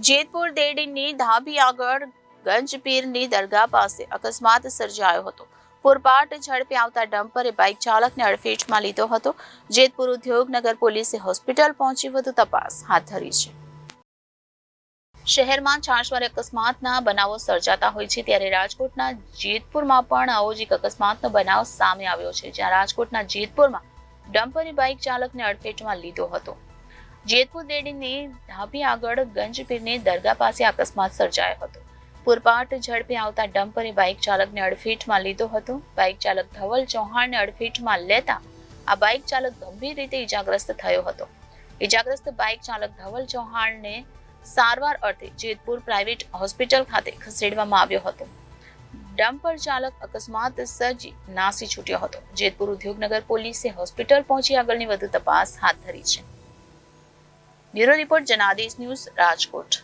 Jetpur દેડીની Dhabi આગળ ગંજપીરની દરગાહ પાસે અકસ્માત સર્જાયો હતો. પૂરપાટ ઝડપે આવતા ડમ્પરે બાઇક ચાલકને અડફેટમાં લીધો હતો. જેતપુર ઉદ્યોગનગર પોલીસે હોસ્પિટલ પહોંચી વધુ તપાસ હાથ ધરી છે. શહેરમાં છાશવારે અકસ્માતના બનાવો સર્જાતા હોય છે, ત્યારે રાજકોટના જેતપુરમાં પણ આવો જ એક અકસ્માતનો બનાવ સામે આવ્યો છે, જ્યાં રાજકોટના જેતપુરમાં ડમ્પરે બાઇક ચાલકને અડફેટમાં લીધો હતો. જેતપુર દેડીની ધાબી આગળ ગંજપીરની દરગાહ પાસે અકસ્માત સર્જાયો હતો. પૂરપાટ ઝડપે આવતા ડમ્પરે બાઇક ચાલકને અડફેટમાં લીધો હતો. બાઇક ચાલક ધવલ ચૌહાણને અડફેટમાં લેતા આ બાઇક ચાલક ગંભીર રીતે ઇજાગ્રસ્ત થયો હતો. ઇજાગ્રસ્ત બાઇક ચાલક ધવલ ચૌહાણને સારવાર અર્થે જેતપુર પ્રાઇવેટ હોસ્પિટલ ખાતે ખસેડવામાં આવ્યો હતો. ડમ્પર ચાલક અકસ્માત સર્જી નાસી છૂટ્યો હતો. જેતપુર ઉદ્યોગનગર પોલીસે હોસ્પિટલ પહોંચી આગળની વધુ તપાસ હાથ ધરી છે. Bureau report Janadesh news, Rajkot.